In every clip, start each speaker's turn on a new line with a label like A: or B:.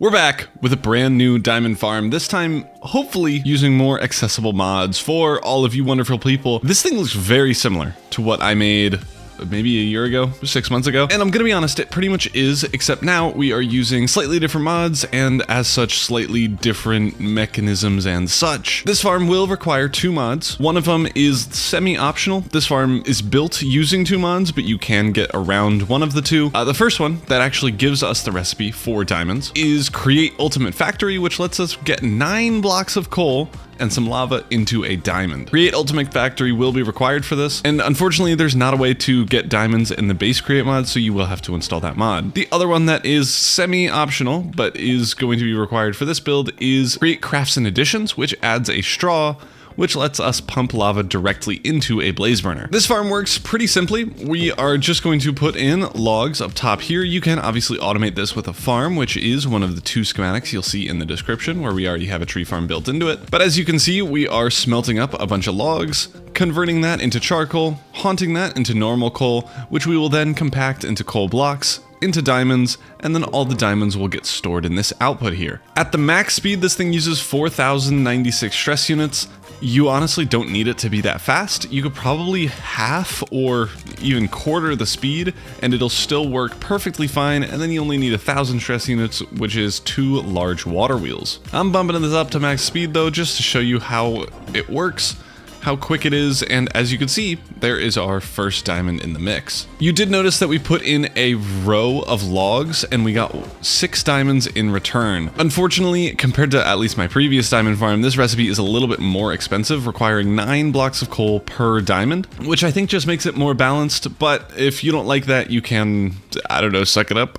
A: We're back with a brand new diamond farm, this time hopefully using more accessible mods for all of you wonderful people. This thing looks very similar to what I made maybe a year ago, 6 months ago. And I'm gonna be honest, it pretty much is, except now we are using slightly different mods and as such slightly different mechanisms and such. This farm will require 2 mods. One of them is semi-optional. This farm is built using 2 mods, but you can get around one of the 2. The first one that actually gives us the recipe for diamonds is Create Ultimate Factory, which lets us get 9 blocks of coal and some lava into a diamond. Create Ultimate Factory will be required for this, and unfortunately there's not a way to get diamonds in the base create mod, so you will have to install that mod. The other one that is semi-optional, but is going to be required for this build is Create Crafts and Additions, which adds a straw, which lets us pump lava directly into a blaze burner. This farm works pretty simply. We are just going to put in logs up top here. You can obviously automate this with a farm, which is one of the 2 schematics you'll see in the description, where we already have a tree farm built into it. But as you can see, we are smelting up a bunch of logs, converting that into charcoal, haunting that into normal coal, which we will then compact into coal blocks, into diamonds, and then all the diamonds will get stored in this output here. At the max speed, this thing uses 4,096 stress units. You honestly don't need it to be that fast. You could probably half or even quarter the speed and it'll still work perfectly fine, and then you only need 1,000 stress units, which is 2 large water wheels. I'm bumping this up to max speed though, just to show you how it works, how quick it is, and as you can see, there is our first diamond in the mix. You did notice that we put in a row of logs and we got 6 diamonds in return. Unfortunately, compared to at least my previous diamond farm, this recipe is a little bit more expensive, requiring 9 blocks of coal per diamond, which I think just makes it more balanced, but if you don't like that, you can, I don't know, suck it up.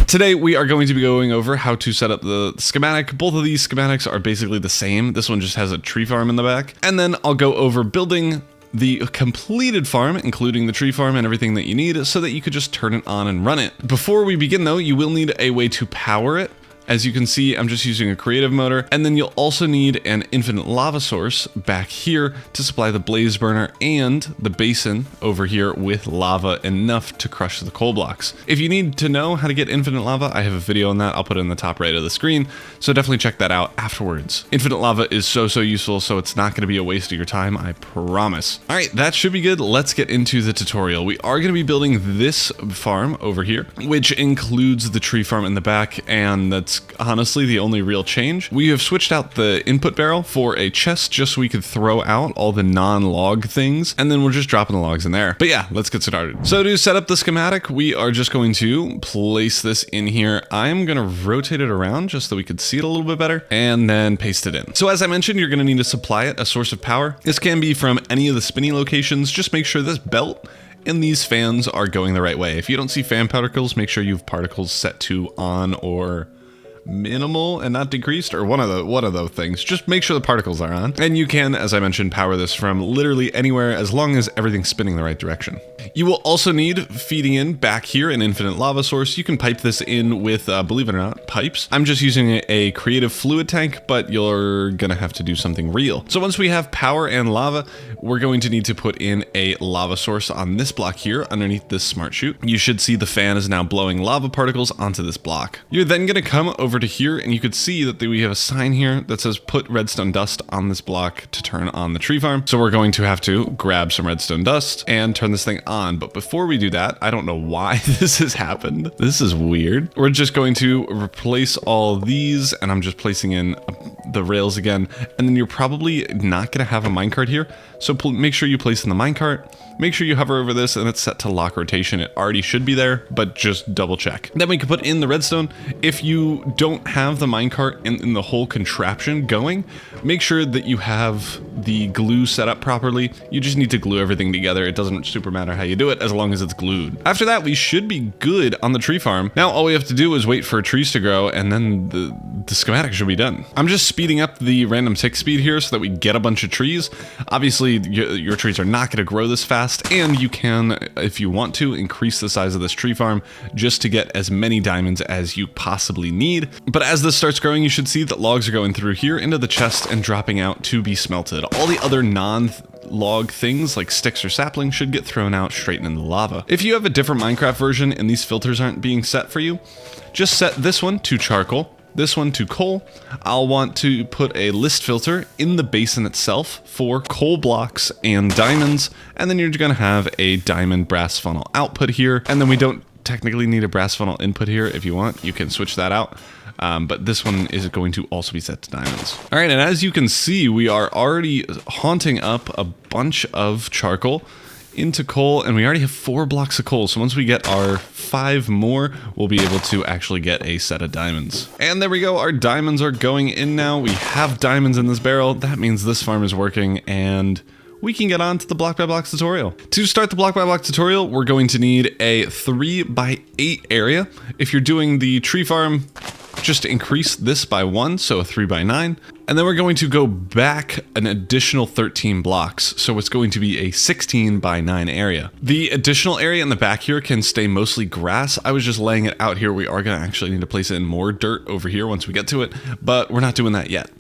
A: Today we are going to be going over how to set up the schematic. Both of these schematics are basically the same. This one just has a tree farm in the back. And then I'll go over building the completed farm, including the tree farm and everything that you need, so that you could just turn it on and run it. Before we begin though, you will need a way to power it. As you can see, I'm just using a creative motor, and then you'll also need an infinite lava source back here to supply the blaze burner and the basin over here with lava enough to crush the coal blocks. If you need to know how to get infinite lava, I have a video on that. I'll put it in the top right of the screen, so definitely check that out afterwards. Infinite lava is so useful, so it's not going to be a waste of your time, I promise. All right, that should be good. Let's get into the tutorial. We are going to be building this farm over here, which includes the tree farm in the back, and that's honestly the only real change. We have switched out the input barrel for a chest just so we could throw out all the non-log things, and then we're just dropping the logs in there. But yeah, let's get started. So to set up the schematic, we are just going to place this in here. I'm going to rotate it around just so we could see it a little bit better, and then paste it in. So as I mentioned, you're going to need to supply it a source of power. This can be from any of the spinning locations. Just make sure this belt and these fans are going the right way. If you don't see fan particles, make sure you have particles set to on or minimal and not decreased, or one of those things. Just make sure the particles are on. And you can, as I mentioned, power this from literally anywhere as long as everything's spinning the right direction. You will also need feeding in back here an infinite lava source. You can pipe this in with, believe it or not, pipes. I'm just using a creative fluid tank, but you're gonna have to do something real. So once we have power and lava, we're going to need to put in a lava source on this block here underneath this smart chute. You should see the fan is now blowing lava particles onto this block. You're then gonna come over to here, and you could see that we have a sign here that says put redstone dust on this block to turn on the tree farm. So we're going to have to grab some redstone dust and turn this thing on. But before we do that, I don't know why this has happened. This is weird. We're just going to replace all these, and I'm just placing in the rails again. And then you're probably not going to have a minecart here. So make sure you place in the minecart. Make sure you hover over this and it's set to lock rotation. It already should be there, but just double check. Then we can put in the redstone. If you don't have the minecart in the whole contraption going, make sure that you have the glue set up properly. You just need to glue everything together. It doesn't super matter how you do it as long as it's glued. After that, we should be good on the tree farm. Now all we have to do is wait for trees to grow, and then the schematic should be done. I'm just speeding up the random tick speed here so that we get a bunch of trees. Obviously, your trees are not going to grow this fast, and you can, if you want to, increase the size of this tree farm just to get as many diamonds as you possibly need. But as this starts growing, you should see that logs are going through here into the chest and dropping out to be smelted. All the other log things like sticks or saplings should get thrown out straight into the lava. If you have a different Minecraft version and these filters aren't being set for you, just set this one to charcoal, this one to coal. I'll want to put a list filter in the basin itself for coal blocks and diamonds, and then you're going to have a diamond brass funnel output here, and then we don't technically need a brass funnel input here. If you want, you can switch that out. But this one is going to also be set to diamonds. All right, and as you can see, we are already haunting up a bunch of charcoal into coal, and we already have 4 blocks of coal. So once we get our 5 more, we'll be able to actually get a set of diamonds. And there we go, our diamonds are going in now. We have diamonds in this barrel. That means this farm is working, and we can get on to the block by block tutorial. To start the block by block tutorial, we're going to need a 3x8 area. If you're doing the tree farm, just increase this by 1, so a 3x9. And then we're going to go back an additional 13 blocks, so it's going to be a 16x9 area. The additional area in the back here can stay mostly grass. I was just laying it out here. We are going to actually need to place in more dirt over here once we get to it, but we're not doing that yet.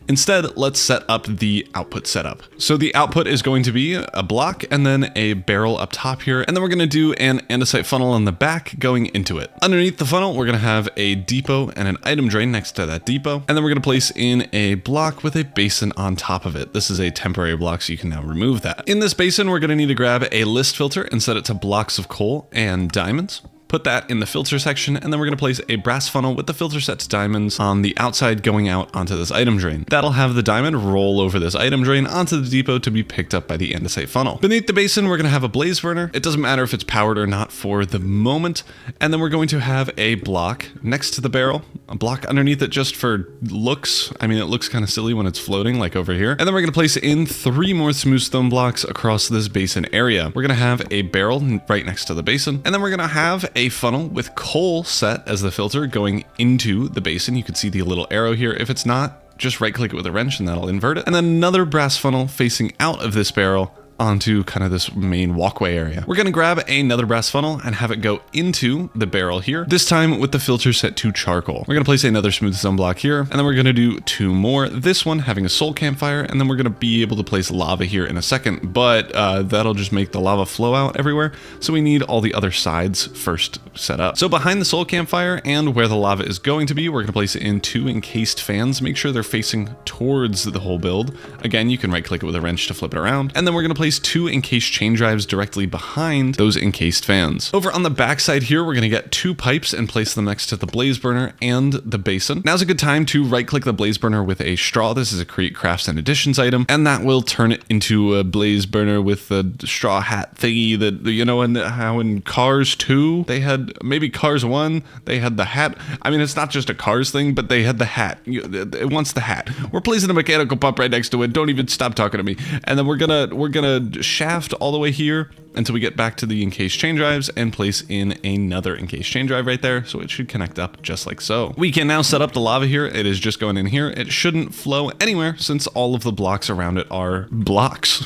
A: Instead, let's set up the output setup. So the output is going to be a block and then a barrel up top here, and then we're going to do an andesite funnel in the back going into it. Underneath the funnel, we're going to have a depot and an item drain next to that depot, and then we're going to place in a block with a basin on top of it. This is a temporary block, so you can now remove that. In this basin, we're going to need to grab a list filter and set it to blocks of coal and diamonds. Put that in the filter section, and then we're going to place a brass funnel with the filter set to diamonds on the outside going out onto this item drain. That'll have the diamond roll over this item drain onto the depot to be picked up by the andesite funnel. Beneath the basin, we're going to have a blaze burner. It doesn't matter if it's powered or not for the moment. And then we're going to have a block next to the barrel, a block underneath it just for looks. I mean, it looks kind of silly when it's floating like over here. And then we're going to place in 3 more smooth stone blocks across this basin area. We're going to have a barrel right next to the basin, and then we're going to have a funnel with coal set as the filter going into the basin. You can see the little arrow here. If it's not, just right click it with a wrench and that'll invert it. And then another brass funnel facing out of this barrel onto kind of this main walkway area. We're going to grab another brass funnel and have it go into the barrel here, this time with the filter set to charcoal. We're going to place another smooth stone block here, and then we're going to do 2 more. This one having a soul campfire, and then we're going to be able to place lava here in a second, but that'll just make the lava flow out everywhere. So we need all the other sides first set up. So behind the soul campfire and where the lava is going to be, we're going to place in 2 encased fans. Make sure they're facing towards the whole build. Again, you can right click it with a wrench to flip it around. And then we're going to place 2 encased chain drives directly behind those encased fans. Over on the back side here, we're going to get 2 pipes and place them next to the blaze burner and the basin. Now's a good time to right click the blaze burner with a straw. This is a create crafts and additions item, and that will turn it into a blaze burner with the straw hat thingy that, you know, and how in Cars 2 they had, maybe Cars 1 they had the hat. I mean, it's not just a Cars thing, but they had the hat. It wants the hat. We're placing a mechanical pump right next to it. Don't even stop talking to me. And then we're gonna shaft all the way here until we get back to the encased chain drives and place in another encased chain drive right there, so it should connect up just like so. We can now set up the lava here. It is just going in here. It shouldn't flow anywhere since all of the blocks around it are blocks.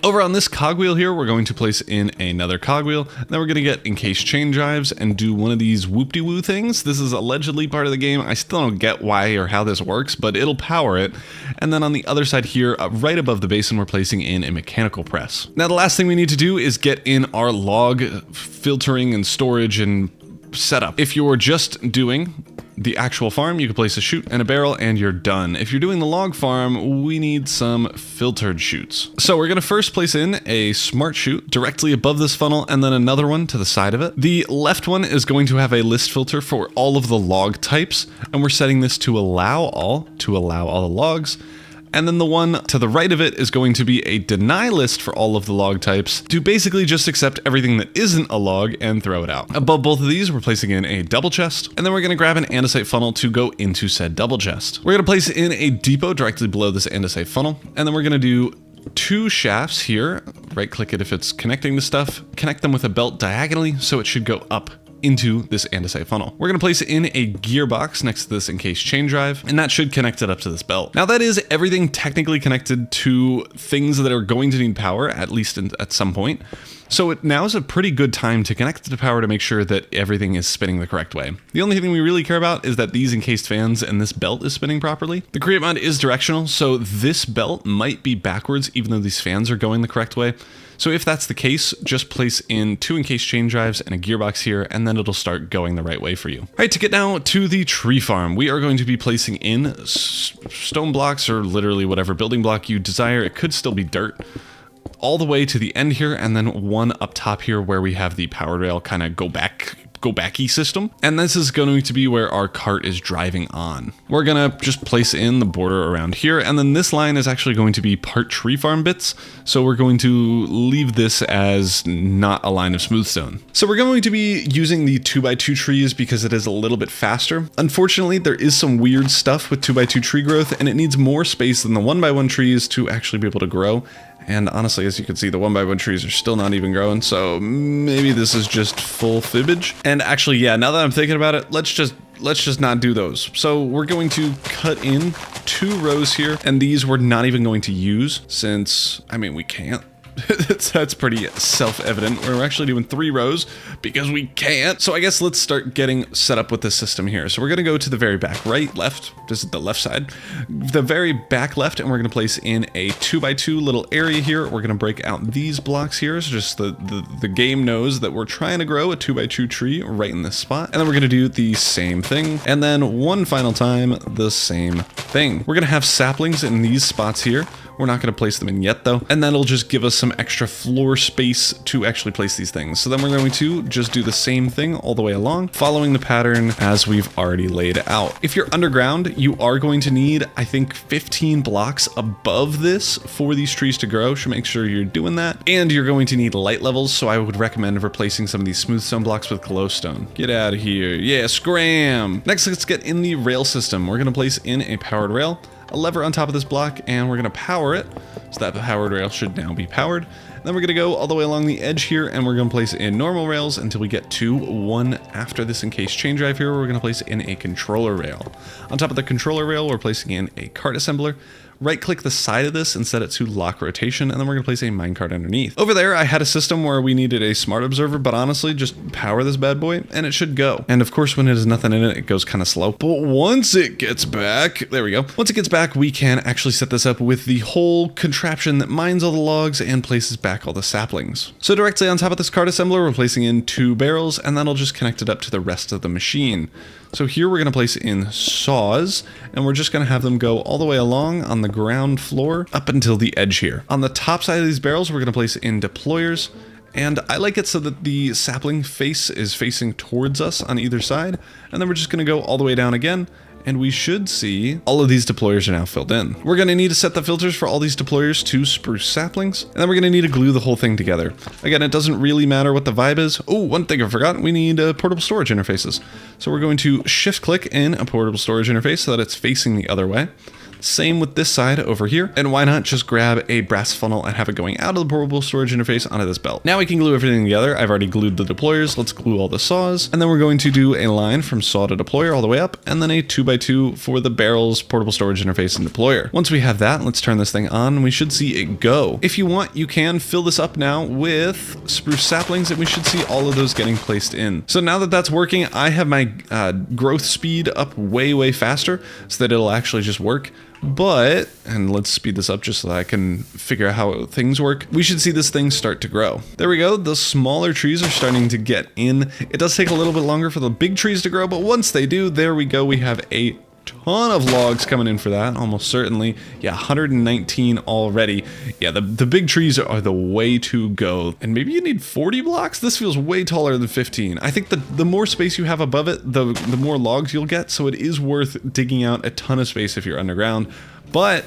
A: Over on this cogwheel here, we're going to place in another cogwheel. Then we're going to get encased chain drives and do one of these whoop-de-woo things. This is allegedly part of the game. I still don't get why or how this works, but it'll power it. And then on the other side here, right above the basin, we're placing in a mechanical press. Now the last thing we need to do is get in our log filtering and storage and setup. If you're just doing the actual farm, you can place a chute and a barrel and you're done. If you're doing the log farm, we need some filtered chutes. So we're going to first place in a smart chute directly above this funnel and then another one to the side of it. The left one is going to have a list filter for all of the log types, and we're setting this to allow all the logs. And then the one to the right of it is going to be a deny list for all of the log types to basically just accept everything that isn't a log and throw it out. Above both of these, we're placing in a double chest, and then we're going to grab an andesite funnel to go into said double chest. We're going to place in a depot directly below this andesite funnel, and then we're going to do 2 shafts here. Right click it if it's connecting the stuff, connect them with a belt diagonally so it should go up into this andesite funnel. We're going to place in a gearbox next to this encased chain drive, and that should connect it up to this belt. Now that is everything technically connected to things that are going to need power, at least at some point. So now is a pretty good time to connect to the power to make sure that everything is spinning the correct way. The only thing we really care about is that these encased fans and this belt is spinning properly. The create mod is directional, so this belt might be backwards even though these fans are going the correct way. So if that's the case, just place in 2 encased chain drives and a gearbox here, and then it'll start going the right way for you. All right, to get now to the tree farm, we are going to be placing in stone blocks or literally whatever building block you desire. It could still be dirt. All the way to the end here, and then one up top here where we have the power rail kind of go backy system. And this is going to be where our cart is driving on. We're gonna just place in the border around here, and then this line is actually going to be part tree farm bits. So we're going to leave this as not a line of smooth stone. So we're going to be using the 2x2 trees because it is a little bit faster. Unfortunately, there is some weird stuff with 2x2 tree growth, and it needs more space than the 1x1 trees to actually be able to grow. And honestly, as you can see, the 1x1 trees are still not even growing, so maybe this is just full fibbage. And actually, yeah, now that I'm thinking about it, let's just not do those. So we're going to cut in 2 rows here, and these we're not even going to use since, I mean, we can't. That's pretty self-evident. We're actually doing 3 rows because we can't. So I guess let's start getting set up with this system here. So we're going to go to the very back right, left. This is the left side. The very back left, and we're going to place in a 2x2 little area here. We're going to break out these blocks here. So just the game knows that we're trying to grow a 2x2 tree right in this spot. And then we're going to do the same thing. And then one final time, the same thing. We're going to have saplings in these spots here. We're not going to place them in yet though, and that'll just give us some extra floor space to actually place these things. So then we're going to just do the same thing all the way along, following the pattern as we've already laid out. If you're underground, you are going to need, I think, 15 blocks above this for these trees to grow. So make sure you're doing that. And you're going to need light levels, so I would recommend replacing some of these smooth stone blocks with glowstone. Get out of here. Yeah, scram! Next, let's get in the rail system. We're going to place in a powered rail, a lever on top of this block, and we're going to power it. So that powered rail should now be powered. And then we're going to go all the way along the edge here, and we're going to place in normal rails until we get to one after this encased chain drive here, where we're going to place in a controller rail. On top of the controller rail, we're placing in a cart assembler. Right click the side of this and set it to lock rotation, and then we're going to place a minecart underneath. Over there, I had a system where we needed a smart observer, but honestly, just power this bad boy and it should go. And of course, when it has nothing in it, it goes kind of slow. But once it gets back, there we go. Once it gets back, we can actually set this up with the whole contraption that mines all the logs and places back all the saplings. So directly on top of this cart assembler, we're placing in 2 barrels, and that'll just connect it up to the rest of the machine. So here we're going to place in saws, and we're just going to have them go all the way along on the ground floor up until the edge here. On the top side of these barrels, we're going to place in deployers, and I like it so that the sapling face is facing towards us on either side, and then we're just going to go all the way down again, and we should see all of these deployers are now filled in. We're going to need to set the filters for all these deployers to spruce saplings, and then we're going to need to glue the whole thing together. Again, it doesn't really matter what the vibe is. Oh, one thing I forgot, we need portable storage interfaces. So we're going to shift click in a portable storage interface so that it's facing the other way. Same with this side over here, and why not just grab a brass funnel and have it going out of the portable storage interface onto this belt. Now we can glue everything together. I've already glued the deployers. Let's glue all the saws, and then we're going to do a line from saw to deployer all the way up, and then a 2x2 for the barrels, portable storage interface, and deployer. Once we have that, let's turn this thing on, and we should see it go. If you want, you can fill this up now with spruce saplings, and we should see all of those getting placed in. So now that that's working, I have my growth speed up way faster so that it'll actually just work. But, and let's speed this up just so that I can figure out how things work, we should see this thing start to grow. There we go. The smaller trees are starting to get in. It does take a little bit longer for the big trees to grow, but once they do, there we go. We have a ton of logs coming in for that, almost certainly. Yeah, 119 already. Yeah, the big trees are the way to go. And maybe you need 40 blocks? This feels way taller than 15. I think the more space you have above it, the more logs you'll get, so it is worth digging out a ton of space if you're underground. But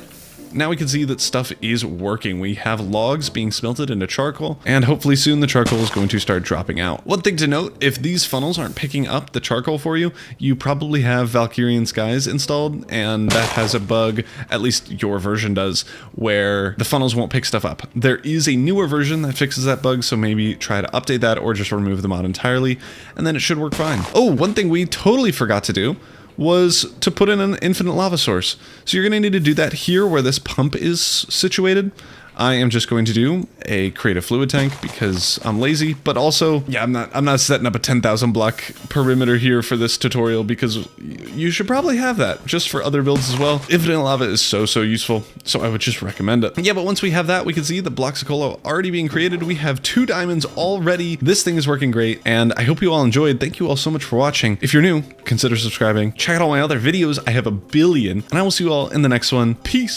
A: now we can see that stuff is working. We have logs being smelted into charcoal, and hopefully soon the charcoal is going to start dropping out. One thing to note, if these funnels aren't picking up the charcoal for you, you probably have Valkyrian Skies installed, and that has a bug, at least your version does, where the funnels won't pick stuff up. There is a newer version that fixes that bug, so maybe try to update that or just remove the mod entirely, and then it should work fine. Oh, one thing we totally forgot to do was to put in an infinite lava source. So you're going to need to do that here where this pump is situated. I am just going to do a creative fluid tank because I'm lazy, but also, yeah, I'm not setting up a 10,000 block perimeter here for this tutorial because you should probably have that just for other builds as well. Infinite lava is so useful, so I would just recommend it. Yeah, but once we have that, we can see the blocks of cola already being created. We have 2 diamonds already. This thing is working great, and I hope you all enjoyed. Thank you all so much for watching. If you're new, consider subscribing. Check out all my other videos. I have a billion, and I will see you all in the next one. Peace.